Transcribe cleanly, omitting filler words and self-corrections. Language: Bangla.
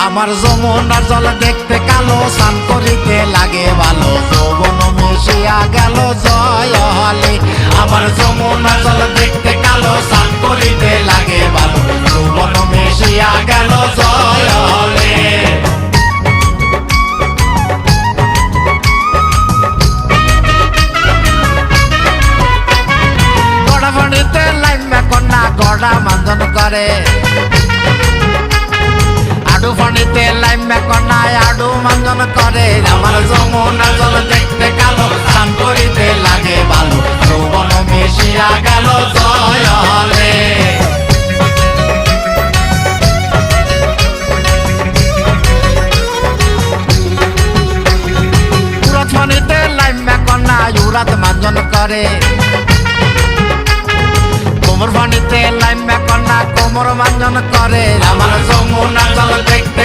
আমার যমুনার জল দেখতে কালো, স্নান করিতে লাগে ভালো, যৌবন মিশিয়া গেল জয় হলে। আমার যমুনার জল দেখতে কালো, স্নান করিতে লাগে ভালো, যৌবন মিশিয়া গেল জয় হলে। গড়া পানিতে লাইমা কন্যা গড়া মাঞ্জন করে, আডু পানিতে লাইমা কন্যায় আডু মাঞ্জন করে। আমার যমুনার জল দেখতে কালো, স্নান করিতে লাগে ভালো, যৌবন মিশিয়া গেল জয় হলে। উড়াত পানিতে লাইমা কন্যা উড়াত মাঞ্জন করে, কোমর পানিতে লাইমা কন্যা কোমর মাঞ্জন করে। আমার যমুনার জল দেখতে